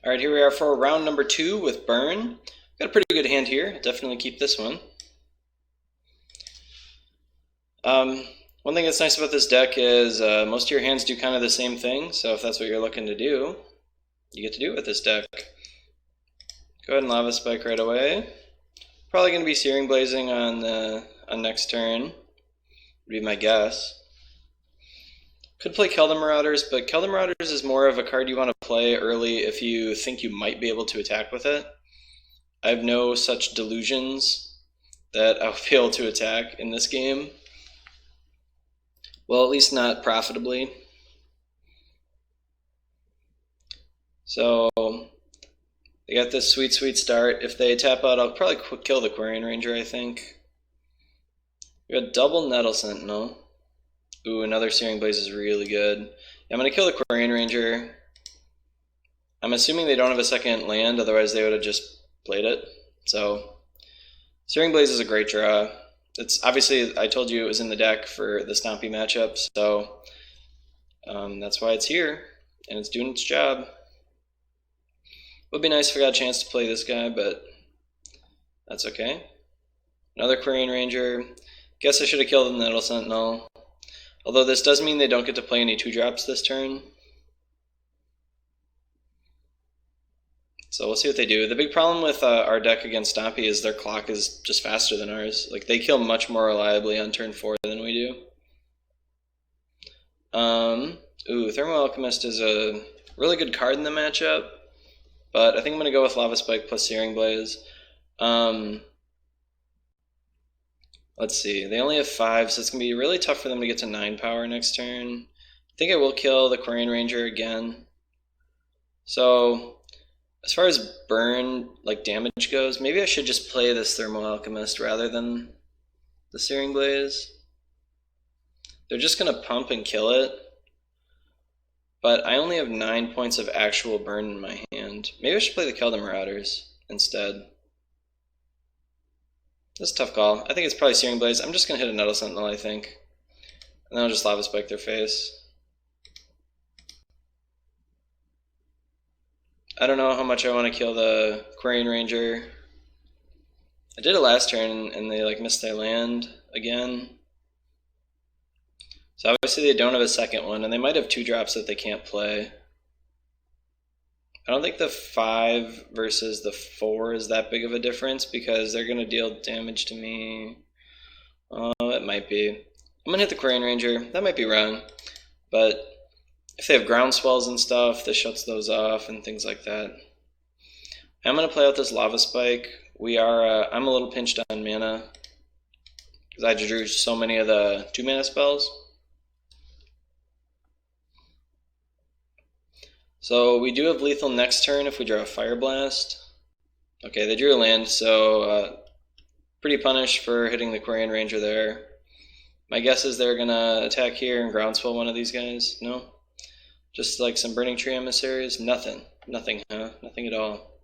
Alright, here we are for round number 2 with Burn. Got a pretty good hand here. Definitely keep this one. One thing that's nice about this deck is most of your hands do kind of the same thing, so if that's what you're looking to do, you get to do it with this deck. Go ahead and Lava Spike right away. Probably going to be Searing Blazing on next turn, would be my guess. Could play Kelda Marauders, but Kelda Marauders is more of a card you want to play early if you think you might be able to attack with it. I have no such delusions that I'll be able to attack in this game. Well, at least not profitably. So, they got this sweet, sweet start. If they tap out, I'll probably kill the Quarian Ranger, I think. We got double Nettle Sentinel. Ooh, another Searing Blaze is really good. Yeah, I'm going to kill the Quarian Ranger. I'm assuming they don't have a second land, otherwise they would have just played it. So, Searing Blaze is a great draw. It's obviously, I told you it was in the deck for the Stompy matchup, so that's why it's here, and it's doing its job. Would be nice if I got a chance to play this guy, but that's okay. Another Quarian Ranger. Guess I should have killed the Nettle Sentinel. Although this does mean they don't get to play any 2-drops this turn. So we'll see what they do. The big problem with our deck against Stompy is their clock is just faster than ours. Like, they kill much more reliably on turn 4 than we do. Ooh, Thermo Alchemist is a really good card in the matchup, but I think I'm going to go with Lava Spike plus Searing Blaze. Let's see, they only have 5, so it's going to be really tough for them to get to 9 power next turn. I think I will kill the Quarian Ranger again. So, as far as burn, like damage goes, maybe I should just play this Thermo Alchemist rather than the Searing Blaze. They're just going to pump and kill it. But I only have 9 points of actual burn in my hand. Maybe I should play the Kelda Marauders instead. This is a tough call. I think it's probably Searing Blaze. I'm just going to hit a Nettle Sentinel, I think. And then I'll just Lava Spike their face. I don't know how much I want to kill the Quarian Ranger. I did it last turn and they like missed their land again. So obviously they don't have a second one, and they might have 2-drops that they can't play. I don't think the 5 versus the 4 is that big of a difference because they're going to deal damage to me. Oh, it might be. I'm going to hit the Quarian Ranger. That might be wrong. But if they have ground swells and stuff, this shuts those off and things like that. I'm going to play out this Lava Spike. I'm a little pinched on mana because I drew so many of the 2-mana spells. So we do have lethal next turn if we draw a Fire Blast. Okay, they drew a land, so pretty punished for hitting the Quarian Ranger there. My guess is they're going to attack here and groundswell one of these guys. No? Just like some Burning Tree Emissaries? Nothing. Nothing, huh? Nothing at all.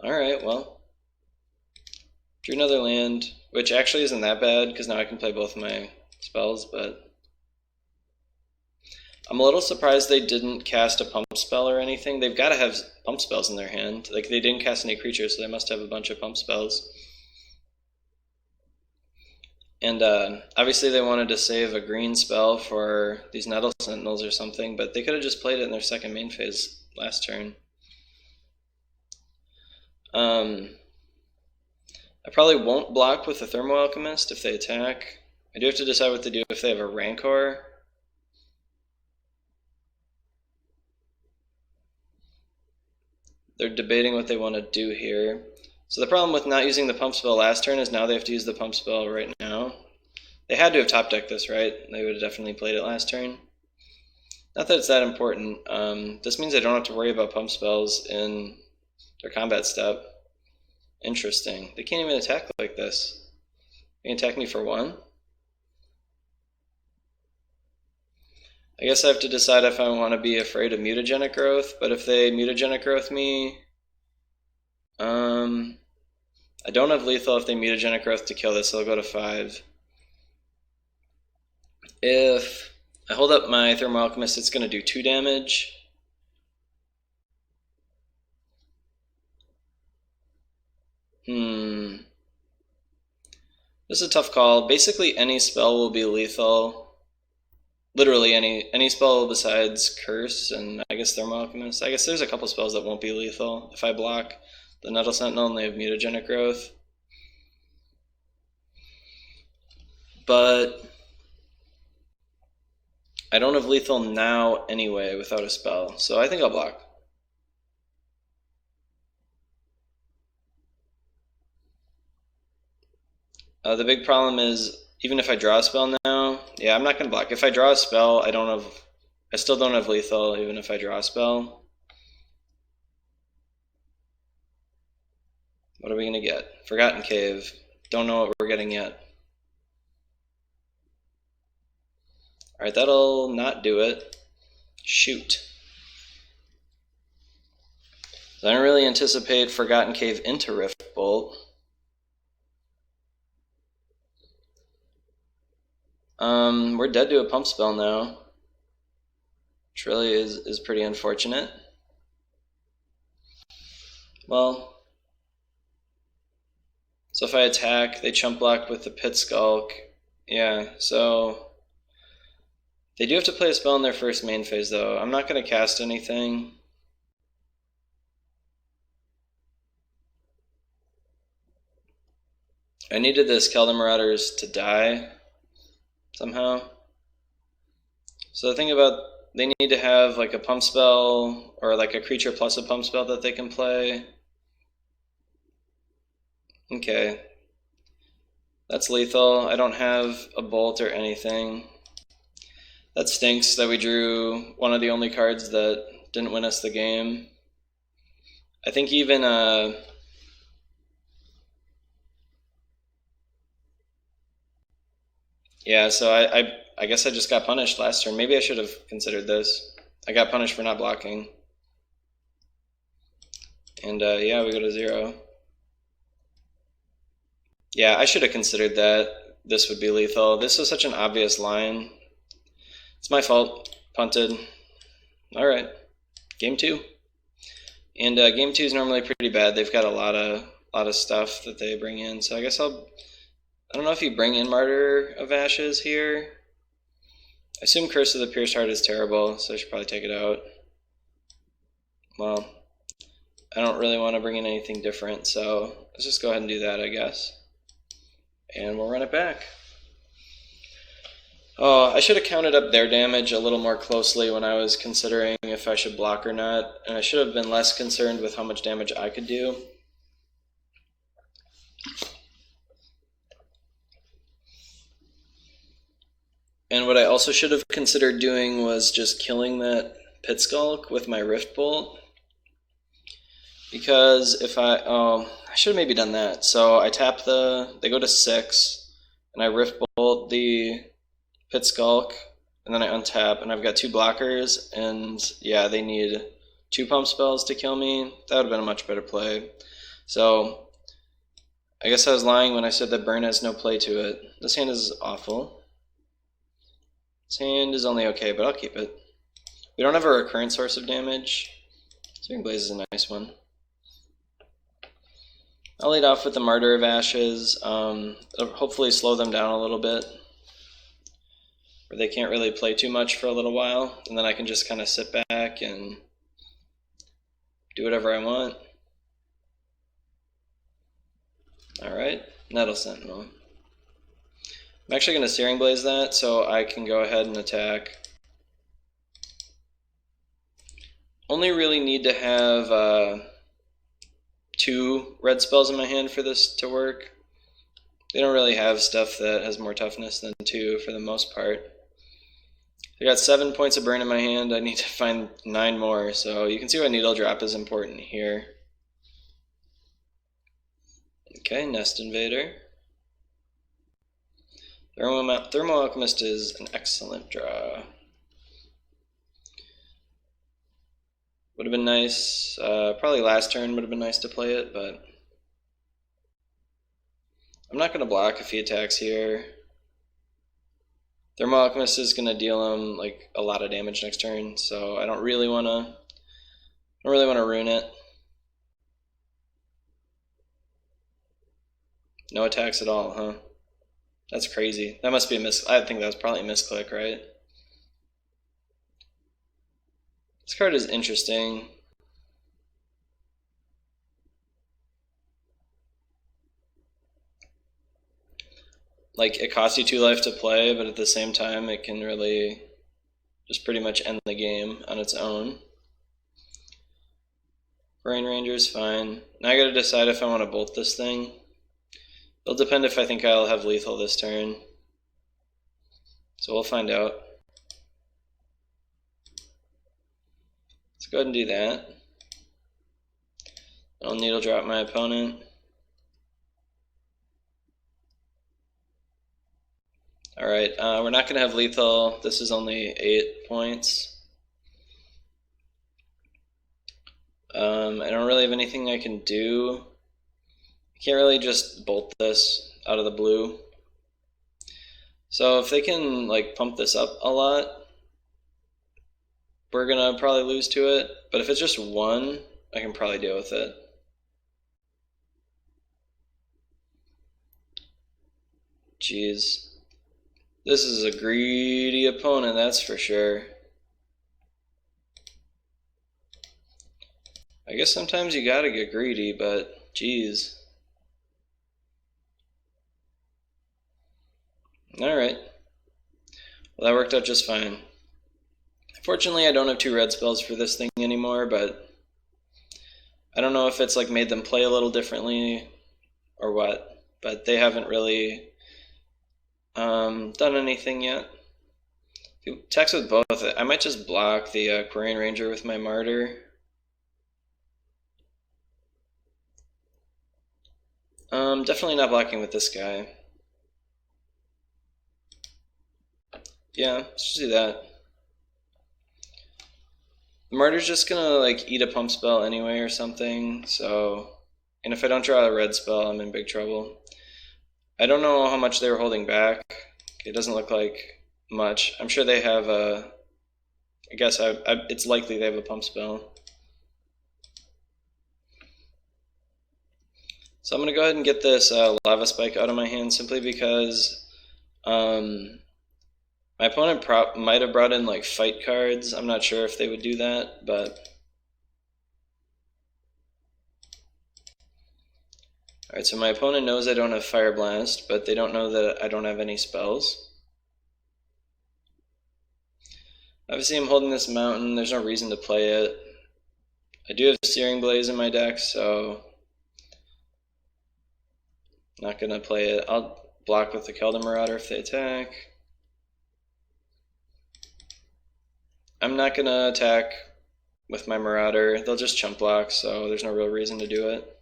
Alright, well. Drew another land, which actually isn't that bad because now I can play both of my spells, but I'm a little surprised they didn't cast a pump spell or anything. They've got to have pump spells in their hand. Like, they didn't cast any creatures, so they must have a bunch of pump spells. And obviously they wanted to save a green spell for these Nettle Sentinels or something, but they could have just played it in their second main phase last turn. I probably won't block with the Thermo Alchemist if they attack. I do have to decide what to do if they have a Rancor. They're debating what they want to do here. So the problem with not using the pump spell last turn is now they have to use the pump spell right now. They had to have top decked this, right? They would have definitely played it last turn. Not that it's that important. This means I don't have to worry about pump spells in their combat step. Interesting. They can't even attack like this. They can attack me for 1. I guess I have to decide if I want to be afraid of mutagenic growth, but if they mutagenic growth me, I don't have lethal if they mutagenic growth to kill this, so I'll go to 5. If I hold up my Thermo Alchemist, it's going to do 2 damage. This is a tough call. Basically, any spell will be lethal. Literally any spell besides Curse and I guess Thermal Alchemist. I guess there's a couple spells that won't be lethal if I block the Nettle Sentinel and they have mutagenic growth. But I don't have lethal now anyway without a spell, so I think I'll block. The big problem is even if I draw a spell now, yeah, I'm not gonna block. If I draw a spell, I still don't have lethal even if I draw a spell. What are we gonna get? Forgotten Cave. Don't know what we're getting yet. Alright, that'll not do it. Shoot. So I don't really anticipate Forgotten Cave into Rift Bolt. We're dead to a pump spell now, which really is pretty unfortunate. Well, so if I attack, they chump block with the Pit Skulk. Yeah, so they do have to play a spell in their first main phase though. I'm not going to cast anything. I needed the Skeleton Marauders to die somehow. So the thing about, they need to have like a pump spell or like a creature plus a pump spell that they can play. Okay. That's lethal. I don't have a bolt or anything. That stinks that we drew one of the only cards that didn't win us the game. I think even yeah, so I guess I just got punished last turn. Maybe I should have considered this. I got punished for not blocking. And yeah, we go to 0. Yeah, I should have considered that this would be lethal. This was such an obvious line. It's my fault. Punted. Alright. Game 2. And game 2 is normally pretty bad. They've got a lot of stuff that they bring in. So I guess I don't know if you bring in Martyr of Ashes here. I assume Curse of the Pierced Heart is terrible, so I should probably take it out. Well, I don't really want to bring in anything different, so let's just go ahead and do that, I guess. And we'll run it back. Oh, I should have counted up their damage a little more closely when I was considering if I should block or not, and I should have been less concerned with how much damage I could do. And what I also should have considered doing was just killing that Pit Skulk with my Rift Bolt. Because if I should have maybe done that. So I tap they go to 6, and I Rift Bolt the Pit Skulk, and then I untap, and I've got 2 blockers, and yeah, they need 2 pump spells to kill me. That would have been a much better play. So I guess I was lying when I said that burn has no play to it. This hand is awful. This hand is only okay, but I'll keep it. We don't have a recurrent source of damage. Searing Blaze is a nice one. I'll lead off with the Martyr of Ashes. It'll hopefully slow them down a little bit, where they can't really play too much for a little while, and then I can just kind of sit back and do whatever I want. Alright, Nettle Sentinel. I'm actually going to Searing Blaze that, so I can go ahead and attack. Only really need to have 2 red spells in my hand for this to work. They don't really have stuff that has more toughness than 2 for the most part. I got 7 points of burn in my hand. I need to find 9 more, so you can see why Needle Drop is important here. Okay, Nest Invader. Thermal Alchemist is an excellent draw. Would have been nice, probably last turn would have been nice to play it, but I'm not going to block if he attacks here. Thermal Alchemist is going to deal him like a lot of damage next turn, so I don't really want to ruin it. No attacks at all, huh? That's crazy. That must be a I think that was probably a misclick, right? This card is interesting. Like, it costs you 2 life to play, but at the same time, it can really just pretty much end the game on its own. Brain Ranger's fine. Now I gotta decide if I want to bolt this thing. It'll depend if I think I'll have lethal this turn. So we'll find out. Let's go ahead and do that. I'll needle drop my opponent. Alright, we're not going to have lethal. This is only 8 points. I don't really have anything I can do. I can't really just bolt this out of the blue. So if they can like pump this up a lot, we're going to probably lose to it. But if it's just 1, I can probably deal with it. Jeez. This is a greedy opponent, that's for sure. I guess sometimes you gotta get greedy, but geez. Alright. Well, that worked out just fine. Fortunately, I don't have 2 red spells for this thing anymore, but I don't know if it's like made them play a little differently or what, but they haven't really done anything yet. If you attacks with both, I might just block the Quarian Ranger with my Martyr. Definitely not blocking with this guy. Yeah, let's just do that. The Martyr's just gonna like eat a pump spell anyway or something, so, and if I don't draw a red spell, I'm in big trouble. I don't know how much they were holding back. It doesn't look like much. I'm sure they have a, I guess it's likely they have a pump spell. So I'm going to go ahead and get this Lava Spike out of my hand simply because my opponent might have brought in like fight cards. I'm not sure if they would do that, but... Alright, so my opponent knows I don't have Fire Blast, but they don't know that I don't have any spells. Obviously I'm holding this mountain, there's no reason to play it. I do have Searing Blaze in my deck, so... Not gonna play it. I'll block with the Keldon Marauder if they attack. I'm not gonna attack with my Marauder. They'll just chump block, so there's no real reason to do it.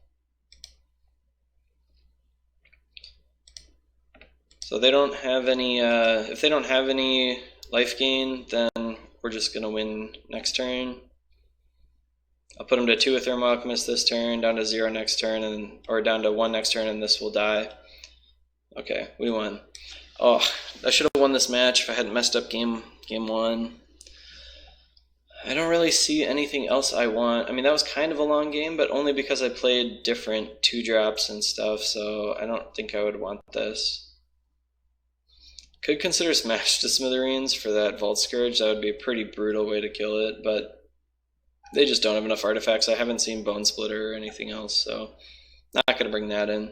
So they don't have any, if they don't have any life gain, then we're just gonna win next turn. I'll put them to 2 with Thermo Alchemist this turn, down to 0 next turn, or down to 1 next turn, and this will die. Okay, we won. Oh, I should have won this match if I hadn't messed up game 1. I don't really see anything else I want. I mean, that was kind of a long game, but only because I played different 2-drops and stuff, so I don't think I would want this. Could consider Smash to Smithereens for that Vault Scourge. That would be a pretty brutal way to kill it, but they just don't have enough artifacts. I haven't seen Bone Splitter or anything else, so not going to bring that in.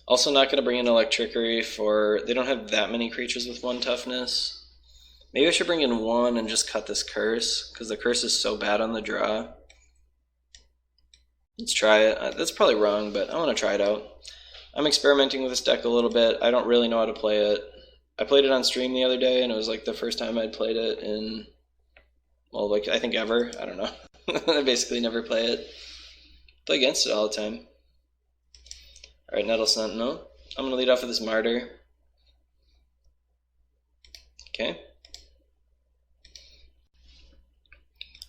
Also not going to bring in Electrickery for... They don't have that many creatures with 1 toughness. Maybe I should bring in 1 and just cut this Curse, because the Curse is so bad on the draw. Let's try it. That's probably wrong, but I want to try it out. I'm experimenting with this deck a little bit. I don't really know how to play it. I played it on stream the other day, and it was like the first time I'd played it in... Well, like, I think ever. I don't know. I basically never play it. Play against it all the time. Alright, Nettle Sentinel. I'm going to lead off with this Martyr. Okay.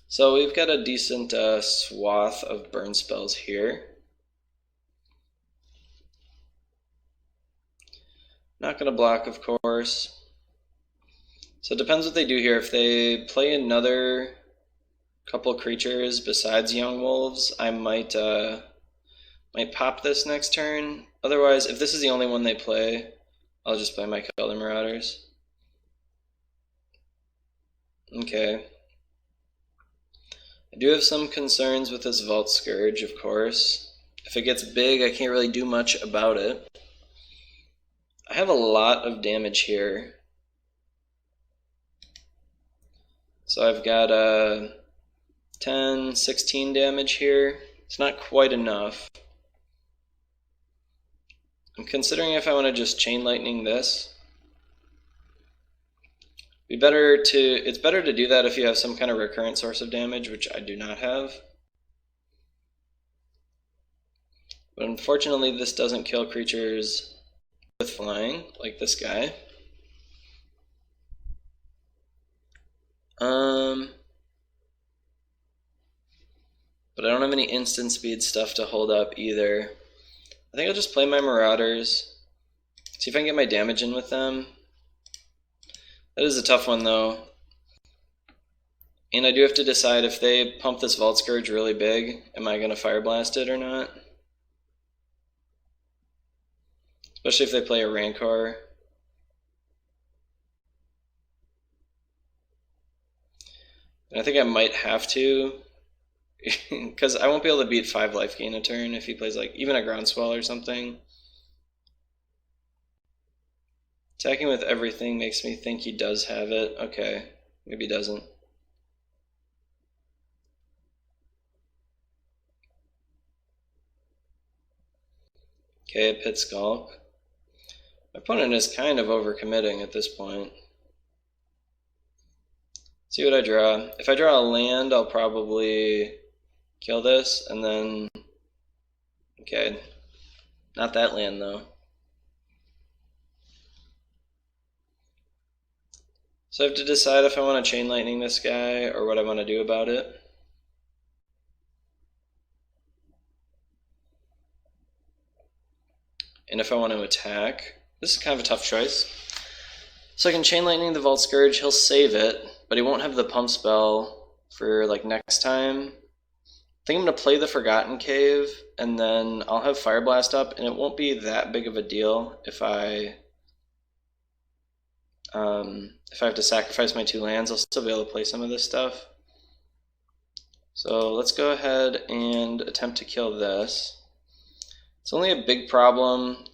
So we've got a decent swath of burn spells here. Not going to block, of course. So it depends what they do here. If they play another couple creatures besides Young Wolves, I might Might pop this next turn. Otherwise, if this is the only one they play, I'll just play my Color Marauders. Okay. I do have some concerns with this Vault Scourge, of course. If it gets big, I can't really do much about it. I have a lot of damage here. So I've got 10, 16 damage here. It's not quite enough. I'm considering if I want to just Chain Lightning this. It's better to do that if you have some kind of recurrent source of damage, which I do not have. But unfortunately, this doesn't kill creatures with flying, like this guy. But I don't have any instant speed stuff to hold up either. I think I'll just play my Marauders, see if I can get my damage in with them. That is a tough one though. And I do have to decide if they pump this Vault Scourge really big, am I going to Fire Blast it or not? Especially if they play a Rancor. And I think I might have to, because I won't be able to beat 5 life gain a turn if he plays like even a Groundswell or something. Attacking with everything makes me think he does have it. Okay, maybe he doesn't. Okay, Pit Skulk. My opponent is kind of overcommitting at this point. See what I draw. If I draw a land, I'll probably kill this, and then... Okay, not that land though. So I have to decide if I want to Chain Lightning this guy or what I want to do about it. And if I want to attack. This is kind of a tough choice. So I can Chain Lightning the Vault Scourge, he'll save it, but he won't have the pump spell for like next time. I think I'm going to play the Forgotten Cave, and then I'll have Fire Blast up, and it won't be that big of a deal if I have to sacrifice my 2 lands. I'll still be able to play some of this stuff. So let's go ahead and attempt to kill this. It's only a big problem.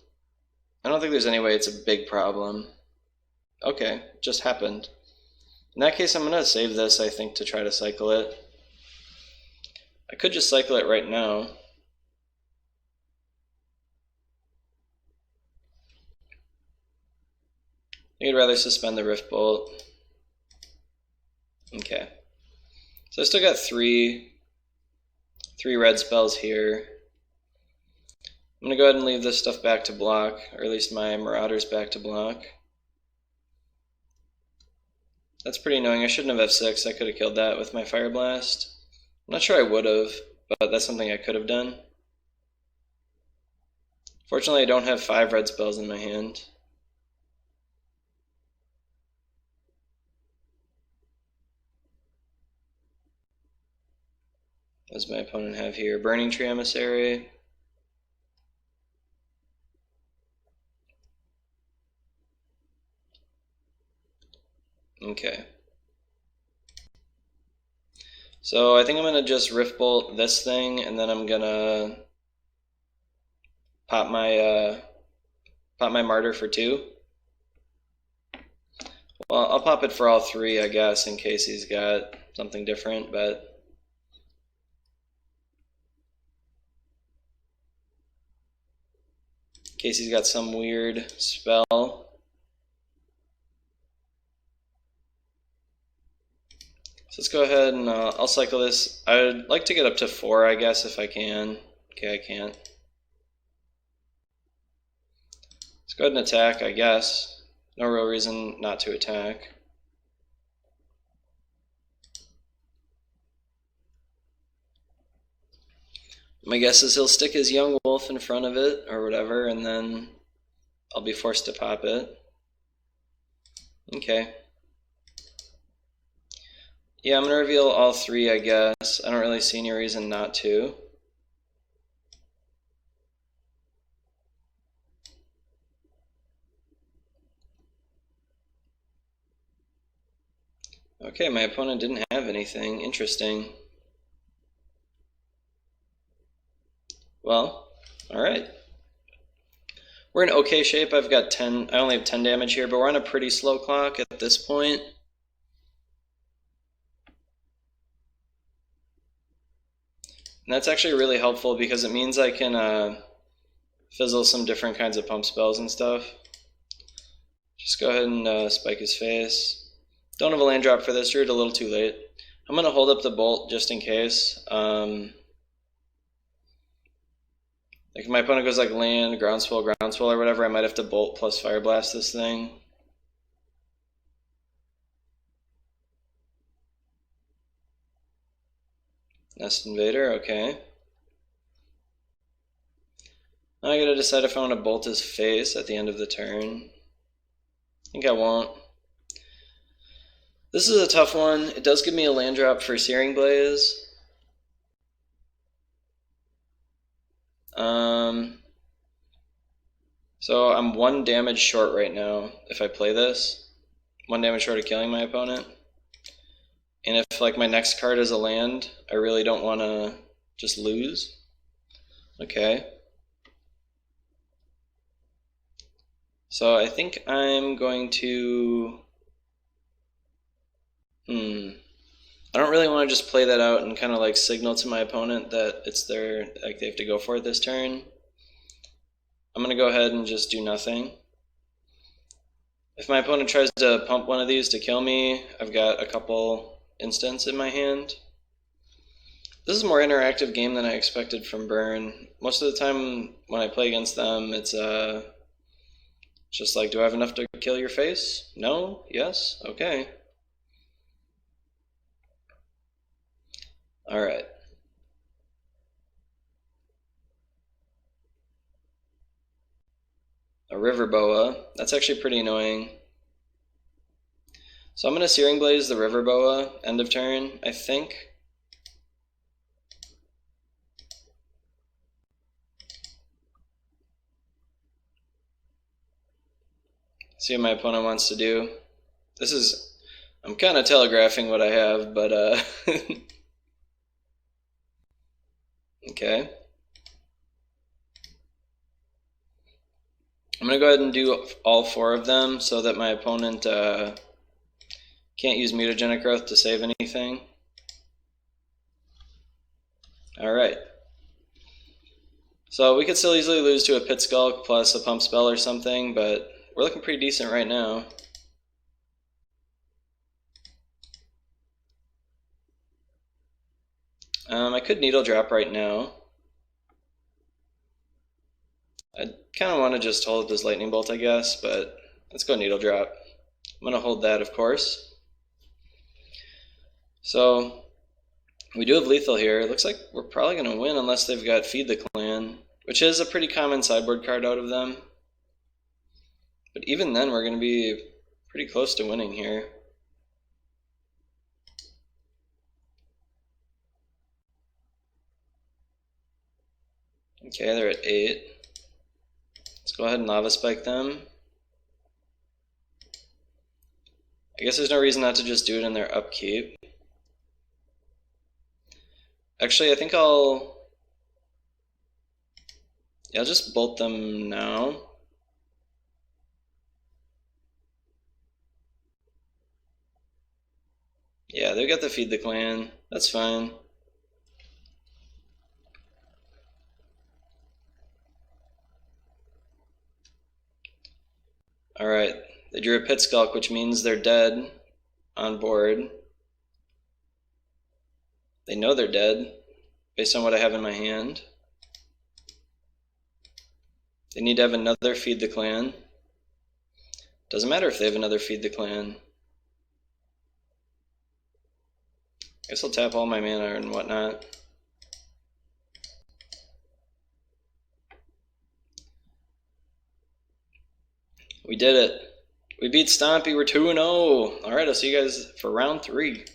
I don't think there's any way it's a big problem. Okay, just happened. In that case, I'm going to save this, I think, to try to cycle it. I could just cycle it right now. I think I'd rather suspend the Rift Bolt. Okay. So I still got three red spells here. I'm going to go ahead and leave this stuff back to block, or at least my Marauders back to block. That's pretty annoying. I shouldn't have F6. I could have killed that with my Fire Blast. I'm not sure I would have, but that's something I could have done. Fortunately, I don't have 5 red spells in my hand. What does my opponent have here? Burning Tree Emissary. Okay. So I think I'm going to just Rift Bolt this thing, and then I'm going to pop my Martyr for 2. Well, I'll pop it for all 3, I guess, in case he's got something different, but... in case he's got some weird spell. So let's go ahead and I'll cycle this. I'd like to get up to 4, I guess, if I can. Okay, I can't. Let's go ahead and attack, I guess. No real reason not to attack. My guess is he'll stick his young wolf in front of it or whatever, and then I'll be forced to pop it. Okay. Yeah, I'm going to reveal all 3, I guess. I don't really see any reason not to. Okay, my opponent didn't have anything. Interesting. Well, alright. We're in okay shape. I've got 10. I only have 10 damage here, but we're on a pretty slow clock at this point. And that's actually really helpful because it means I can fizzle some different kinds of pump spells and stuff. Just go ahead and spike his face. Don't have a land drop for this, Druid, a little too late. I'm going to hold up the bolt just in case. Like if my opponent goes like land, groundswell, or whatever, I might have to bolt plus fire blast this thing. Nest Invader, okay. Now I gotta decide if I want to bolt his face at the end of the turn. I think I won't. This is a tough one. It does give me a land drop for Searing Blaze. So I'm 1 damage short right now if I play this. 1 damage short of killing my opponent. And if like my next card is a land, I really don't want to just lose. Okay. So I think I'm going to... I don't really want to just play that out and kind of like signal to my opponent that it's their, like they have to go for it this turn. I'm going to go ahead and just do nothing. If my opponent tries to pump one of these to kill me, I've got a couple instants in my hand. This is a more interactive game than I expected from Burn. Most of the time when I play against them, it's just like, do I have enough to kill your face? No? Yes? Okay. Alright. A River Boa. That's actually pretty annoying. So I'm going to Searing Blaze the River Boa, end of turn, I think. See what my opponent wants to do. This is... I'm kind of telegraphing what I have, but okay. I'm going to go ahead and do all 4 of them so that my opponent can't use mutagenic growth to save anything. Alright. So we could still easily lose to a Pit Skulk plus a pump spell or something, but we're looking pretty decent right now. I could Needle Drop right now. I kind of want to just hold this Lightning Bolt, I guess, but let's go Needle Drop. I'm going to hold that, of course. So we do have lethal here. It looks like we're probably going to win unless they've got Feed the Clan, which is a pretty common sideboard card out of them. But even then, we're going to be pretty close to winning here. Okay, they're at 8. Let's go ahead and Lava Spike them. I guess there's no reason not to just do it in their upkeep. Actually, I think I'll just bolt them now. Yeah, they've got the Feed the Clan. That's fine. Alright, they drew a Pit Skulk, which means they're dead on board. They know they're dead, based on what I have in my hand. They need to have another Feed the Clan. Doesn't matter if they have another Feed the Clan. I guess I'll tap all my mana and whatnot. We did it. We beat Stompy. We're 2-0. Alright, I'll see you guys for round 3.